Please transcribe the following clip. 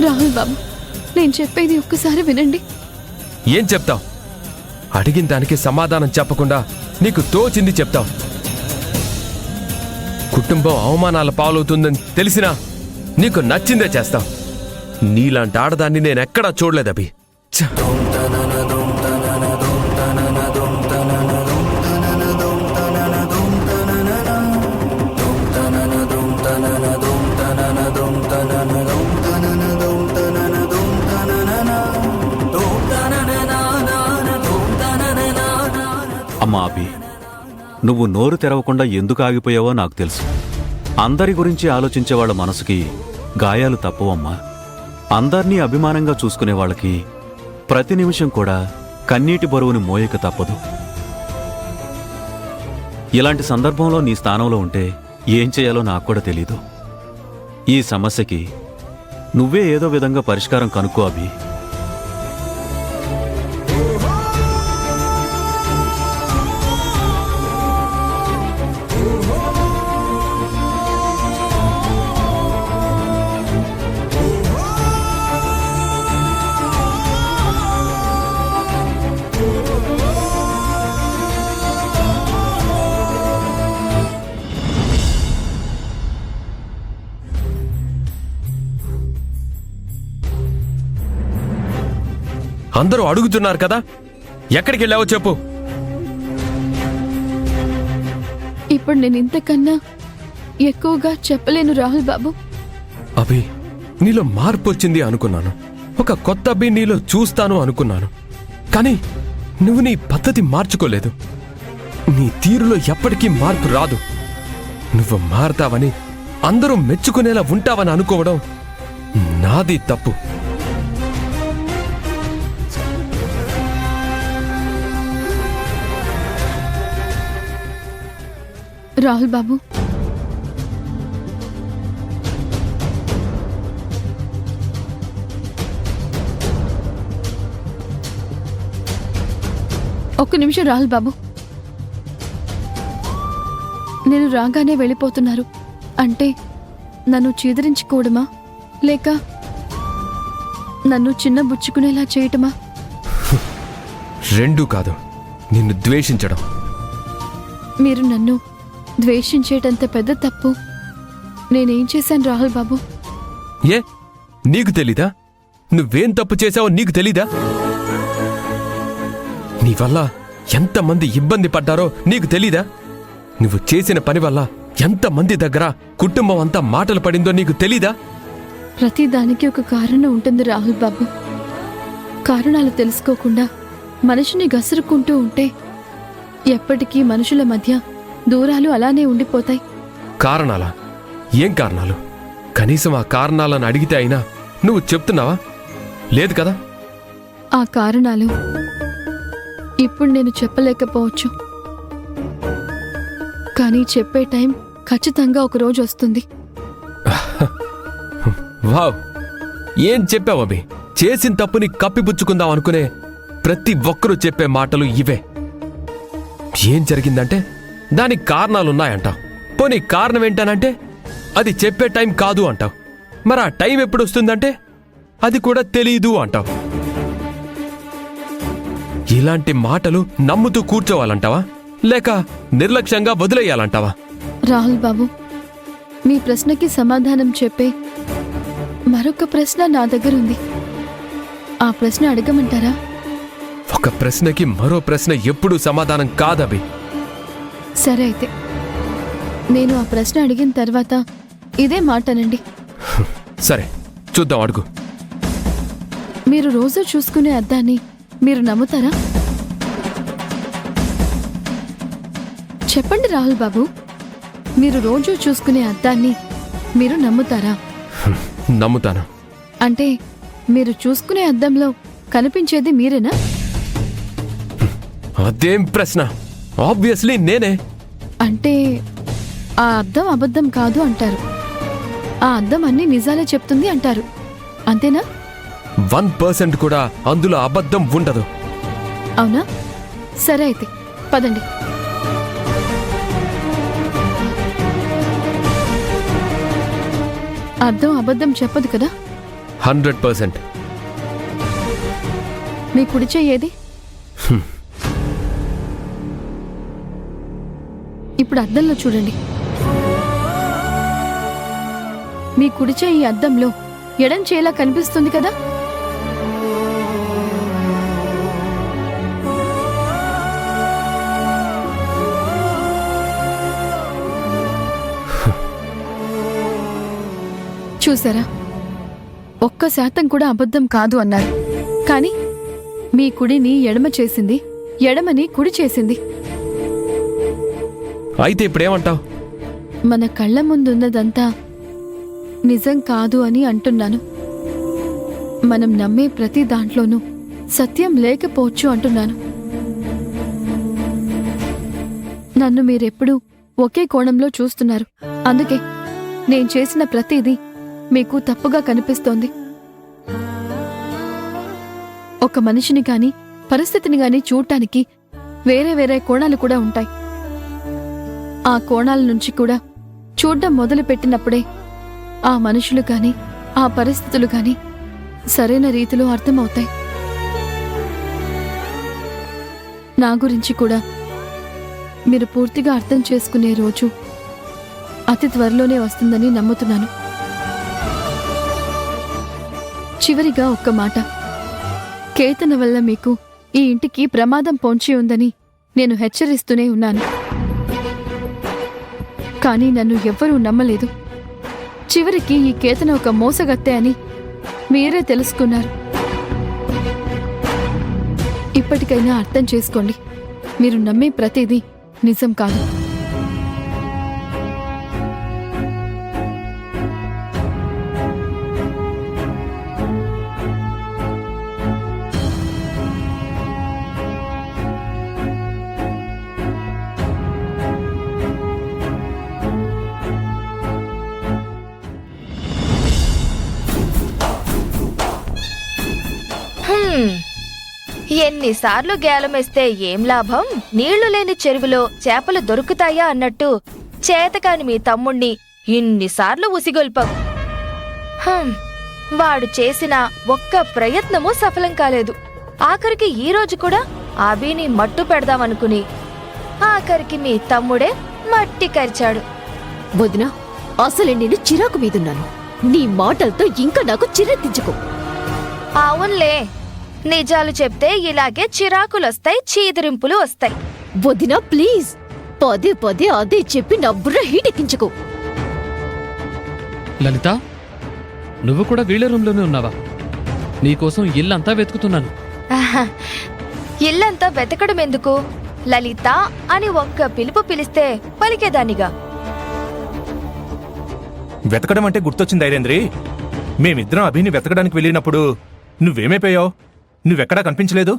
రాహుల్ బాబు, నేను చెప్పేది ఒక్కసారి వినండి. ఏం చెప్తావు? అడిగిన దానికి సమాధానం చెప్పకుండా నీకు తోచింది చెప్తావు. కుటుంబం అవమానాల పాలవుతుందని తెలిసినా నీకు నచ్చిందే చేస్తావు. నీలాంటి ఆడదాన్ని నేనెక్కడా చూడలేదు అభి. అమ్మా అభి, నువ్వు నోరు తెరవకుండా ఎందుకు ఆగిపోయావో నాకు తెలుసు. అందరి గురించి ఆలోచించే వాళ్ళ మనసుకి గాయాలు తప్పవమ్మా. అందర్నీ అభిమానంగా చూసుకునే వాళ్ళకి ప్రతి నిమిషం కూడా కన్నీటి బరువుని మోయక తప్పదు. ఇలాంటి సందర్భంలో నీ స్థానంలో ఉంటే ఏం చేయాలో నాకు కూడా తెలీదు. ఈ సమస్యకి నువ్వే ఏదో విధంగా పరిష్కారం కనుక్కో అభి. అందరూ అడుగుతున్నారు కదా, ఎక్కడికి వెళ్ళావో చెప్పు. ఇప్పుడు నేను ఇంతకన్నా ఎక్కువగా చెప్పలేను రాహుల్ బాబు. అభి, నీలో మార్పు వచ్చింది అనుకున్నాను. ఒక కొత్త అభి నీలో చూస్తాను అనుకున్నాను. కానీ నువ్వు నీ పద్ధతి మార్చుకోలేదు. నీ తీరులో ఎప్పటికీ మార్పు రాదు. నువ్వు మారతావని, అందరూ మెచ్చుకునేలా ఉంటావని అనుకోవడం నాది తప్పు. రాహుల్ బాబు, ఒక్క నిమిషం రాహుల్ బాబు. నేను రాగానే వెళ్ళిపోతున్నారు అంటే నన్ను చీదరించుకోవడమా, లేక నన్ను చిన్నబుచ్చుకునేలా చేయటమా? రెండూ కాదు, నిన్ను ద్వేషించడం. మీరు నన్ను ద్వేషించేటంత పెద్ద తప్పు నేనేం చేశాను రాహుల్ బాబు? ఏ, నీకు తెలీదా? నువ్వేం తప్పు చేశావో నీకు తెలీదా? నీ వల్ల ఎంతమంది ఇబ్బంది పడ్డారో నీకు తెలీదా? నువ్వు చేసిన పని వల్ల ఎంతమంది దగ్గర కుటుంబం అంతా మాటలు పడిందో నీకు తెలీదా? ప్రతిదానికి ఒక కారణం ఉంటుంది రాహుల్ బాబు. కారణాలు తెలుసుకోకుండా మనిషిని గసురుకుంటూ ఉంటే ఎప్పటికీ మనుషుల మధ్య దూరాలు అలానే ఉండిపోతాయి. కారణాలా? ఏం కారణాలు? కనీసం ఆ కారణాలను అడిగితే అయినా నువ్వు చెప్తున్నావా? లేదు కదా. ఆ కారణాలు ఇప్పుడు నేను చెప్పలేకపోవచ్చు, కానీ చెప్పే టైం ఖచ్చితంగా ఒకరోజు వస్తుంది. వావ్, ఏం చెప్పావు అభి? చేసిన తప్పుని కప్పిపుచ్చుకుందాం అనుకునే ప్రతి ఒక్కరూ చెప్పే మాటలు ఇవే. ఏం జరిగిందంటే దానికి కారణాలున్నాయంటావు. పోనీ కారణం ఏంటనంటే అది చెప్పే టైం కాదు అంటావు. మరి ఆ టైం ఎప్పుడు వస్తుందంటే అది కూడా తెలీదు అంటావు. ఇలాంటి మాటలు నమ్ముతూ కూర్చోవాలంటావా, లేక నిర్లక్ష్యంగా వదిలేయాలంటావా? రాహుల్ బాబు, మీ ప్రశ్నకి సమాధానం చెప్పే మరొక ప్రశ్న నా దగ్గరుంది. ఆ ప్రశ్న అడగమంటారా? ఒక ప్రశ్నకి మరో ప్రశ్న ఎప్పుడూ సమాధానం కాదభి. సరే అయితే నేను ఆ ప్రశ్న అడిగిన తర్వాత ఇదే మాటనండి. సరే, చూద్దాం, అడుగు. మీరు రోజు చూసుకునే అద్దాన్ని మీరు నమ్ముతారా? చెప్పండి రాహుల్ బాబు, మీరు రోజు చూసుకునే అద్దాన్ని మీరు నమ్ముతారా? నమ్ముతాను. అంటే మీరు చూసుకునే అద్దంలో కనిపించేది మీరేనా? అదేం ప్రశ్న? ఆబ్వియస్లీ నేనే. అంటే ఆ అద్దం అబద్ధం కాదు అంటారు, ఆ అద్దం అన్ని నిజాలే చెప్తుంది అంటారు, అంతేనా? 1% కూడా అందులో అబద్ధం ఉండదు. అవునా? సరే అయితే పదండి. అద్దం అబద్ధం చెప్పదు కదా? 100%. మీ కుడి చెయ్యి ఏది? ఇప్పుడు అద్దంలో చూడండి. మీ కుడి చెయ్యి అద్దంలో ఎడం చేలా కనిపిస్తుంది కదా? చూసారా, 1% కూడా అబద్ధం కాదు అన్నారు. కానీ మీ కుడిని ఎడమ చేసింది, ఎడమని కుడి చేసింది. అయితే ఇప్పుడేమంటావు? మన కళ్ళ ముందున్నదంతా నిజం కాదు అని అంటున్నాను. మనం నమ్మే ప్రతి దాంట్లోనూ సత్యం లేకపోవచ్చు అంటున్నాను. నన్ను మీరెప్పుడూ ఒకే కోణంలో చూస్తున్నారు. అందుకే నేను చేసిన ప్రతిదీ మీకు తప్పుగా కనిపిస్తోంది. ఒక మనిషిని గాని పరిస్థితిని గాని చూడటానికి వేరే వేరే కోణాలు కూడా ఉంటాయి. ఆ కోణాల నుంచి కూడా చూడ్డం మొదలుపెట్టినప్పుడే ఆ మనుషులు గాని ఆ పరిస్థితులు గాని సరైన రీతిలో అర్థమవుతాయి. నా గురించి కూడా మీరు పూర్తిగా అర్థం చేసుకునే రోజు అతి త్వరలోనే వస్తుందని నమ్ముతున్నాను. చివరిగా ఒక్క మాట. కేతన వల్ల మీకు ఈ ఇంటికి ప్రమాదం పొంచి ఉందని నేను హెచ్చరిస్తూనే ఉన్నాను. కానీ నన్ను ఎవ్వరూ నమ్మలేదు. చివరికి ఈ కేతన ఒక మోసగత్తె అని మీరే తెలుసుకున్నారు. ఇప్పటికైనా అర్థం చేసుకోండి, మీరు నమ్మే ప్రతిదీ నిజం కాదు. ఎన్నిసార్లు గేలమేస్తే ఏం లాభం? నీళ్లు లేని చెరువులో చేపలు దొరుకుతాయా అన్నట్టు చేతకాని మీ తమ్ముణ్ణి ఇన్నిసార్లు ఉసిగొల్పం. వాడు చేసిన ఒక్క ప్రయత్నమూ సఫలం కాలేదు. ఆఖరికి ఈ రోజు కూడా అభిని మట్టు పెడదామనుకుని ఆఖరికి మీ తమ్ముడే మట్టి కరిచాడు. వదినా, అసలే నేను చిరాకు మీదున్నాను. నీ మాటలతో ఇంకా నాకు చిరెత్తించుకో. అవునులే, నిజాలు చెప్తే ఇలాగే చిరాకులొస్తాయి, చీదిరింపులు వస్తాయి. వదినా ప్లీజ్, పదే పదే అదే చెప్పి నా బుర్ర హీటెక్కించుకో. లలిత, నువ్వు కూడా వీళ్ళ రూమ్లోనే ఉన్నావా? నీకోసం ఇల్లంతా వెతుకుతున్నాను. ఆహా, ఇల్లంతా వెతకడం ఎందుకు? లలిత అని ఒక్క పిలుపు పిలిస్తే పలికేదానిగా. వెతకడం అంటే గుర్తొచ్చింది ఐరేంద్రి. మేమిద్దరం అభిని వెతకడానికి వెళ్ళినప్పుడు నువ్వేమైపోయావు? నువ్వెక్కడా కనిపించలేదు.